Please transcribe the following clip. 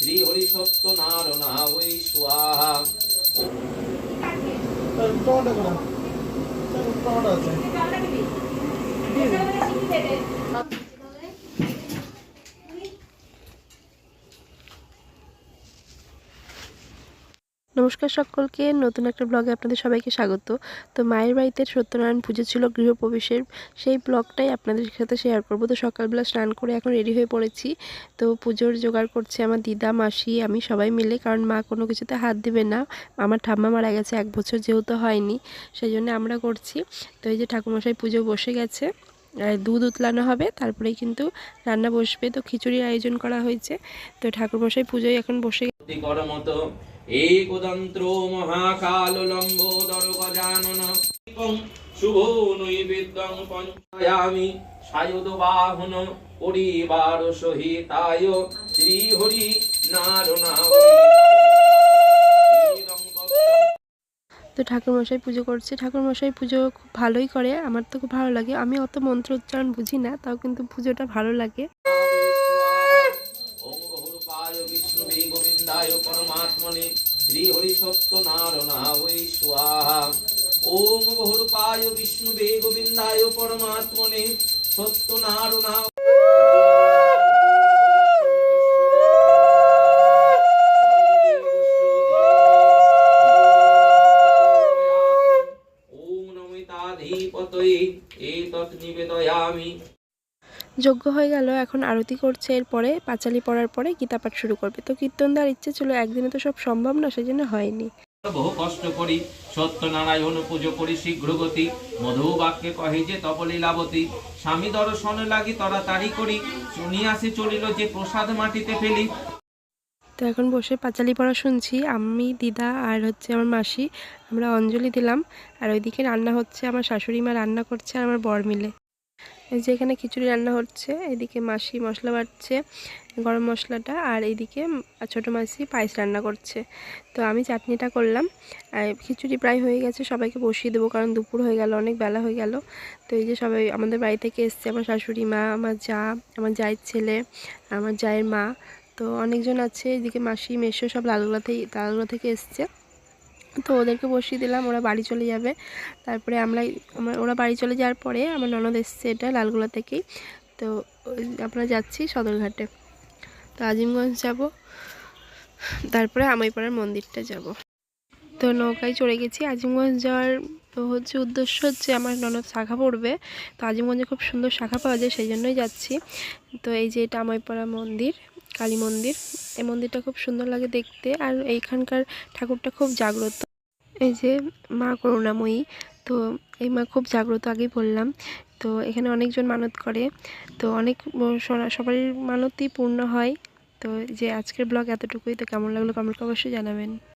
শ্রী হরি সত্য নারায়ণা ওই স্বাহা। নমস্কার সকলকে, নতুন একটা ব্লগে আপনাদের সবাইকে স্বাগত। তো মায়ের বাড়িতে সত্যনারায়ণ পুজো ছিল গৃহপ্রবেশের, সেই ব্লগটাই আপনাদের সাথে শেয়ার করব। তো সকালবেলা স্নান করে এখন রেডি হয়ে পড়েছি। তো পুজোর জোগাড় করছে আমার দিদা, মাসি, আমি সবাই মিলে, কারণ মা কোনো কিছুতে হাত দেবে না। আমার ঠাম্মা মারা গেছে 1 বছর, যেহেতু হয়নি সেই জন্য আমরা করছি। তো এই যে ঠাকুরমশাই পুজো বসে গেছে, দুধ উতলানো হবে, তারপরেই কিন্তু রান্না বসবে। তো খিচুড়ির আয়োজন করা হয়েছে। তো ঠাকুরমশাই পুজোয় এখন বসে করমত একদন্ত্র মহাকাল লম্বোদর গজানন শুভ নৈবেদ্যং পঞ্চয়ামি সায়ুধ বাহন পরিবার সহিতায় শ্রী হরি নারায়ণা। তো ঠাকুরমশাই পুজো করছে। ঠাকুরমশাই পুজো খুব ভালোই করে, আমার তো খুব ভালো লাগে। আমি অত মন্ত্র উচ্চারণ বুঝি না, তাও কিন্তু পুজোটা ভালো লাগে। ওম বহুরূপায় বিষ্ণুবে গোবিন্দায় পরমাত্মনে শ্রী হরি সত্য নারায়ণা ওই স্বাহা। ওম বহুরূপায় বিষ্ণুবে গোবিন্দায় পরমাত্মনে সত্য নারায়ণা। ওম নমিতাধিপতয়ে এতৎ নিবেদয়ামি। যজ্ঞ হয়ে গেল, এখন আরতি করছে। এরপরে পাঁচালি পড়ার পরে গীতাপাঠ শুরু করবে। তো কীর্তন দেওয়ার ইচ্ছে ছিল, একদিনে তো সব সম্ভব না, সেই জন্য হয়নি। বহু কষ্ট করি সত্যনারায়ণ পুজো করি শীঘ্র গতি, মধু বাক্যে কহে যে তপ লীলাবতী। স্বামী দর্শন লাগি তাড়াতাড়ি করি, শুনিয়াছি চলিল যে প্রসাদ মাটিতে ফেলি। তো এখন বসে পাঁচালি পড়া শুনছি। আমি, দিদা আর হচ্ছে আমার মাসি, আমরা অঞ্জলি দিলাম। আর ওইদিকে রান্না হচ্ছে, আমার শাশুড়ি মা রান্না করছে আর আমার বর মিলে। এই যে এখানে খিচুড়ি রান্না হচ্ছে, এদিকে মাসি মশলা বাটছে, গরম মশলাটা, আর এইদিকে ছোটো মাসি পায়েস রান্না করছে। তো আমি চাটনিটা করলাম। আর খিচুড়ি প্রায় হয়ে গেছে, সবাইকে বসিয়ে দেবো, কারণ দুপুর হয়ে গেল, অনেক বেলা হয়ে গেল। তো এই যে সবাই আমাদের বাড়ি থেকে এসছে, আমার শাশুড়ি মা, আমার যা, আমার জায়ের ছেলে, আমার জায়ের মা, তো অনেকজন আছে। এদিকে মাসি, মেসো সব লালগোলা থেকে এসছে। তো ওদেরকে বসিয়ে দিলাম, ওরা বাড়ি চলে যাবে। তারপরে ওরা বাড়ি চলে যাওয়ার পরে আমার ননদ এসছে, এটা লালগোলা থেকেই। তো আমরা যাচ্ছি সদরঘাটে। তো আজিমগঞ্জ যাব, তারপরে আমাইপাড়ার মন্দিরটা যাব। তো নৌকায় চড়ে গেছি। আজিমগঞ্জ যাওয়ার উদ্দেশ্য হচ্ছে আমার ননদ শাখা পড়বে। তো আজিমগঞ্জে খুব সুন্দর শাখা পাওয়া যায়, সেই জন্যই যাচ্ছি। তো এই যে এটা আমাইপাড়া মন্দির, কালী মন্দির। এই মন্দিরটা খুব সুন্দর লাগে দেখতে, আর এইখানকার ঠাকুরটা খুব জাগ্রত। এই যে মা করুণাময়ী, তো এই মা খুব জাগ্রত, আগেই বললাম। তো এখানে অনেকজন মানত করে, তো অনেক সবারই মানতই পূর্ণ হয়। তো যে আজকের ব্লগ এতটুকুই। তো কেমন লাগলো কমেন্ট অবশ্যই জানাবেন।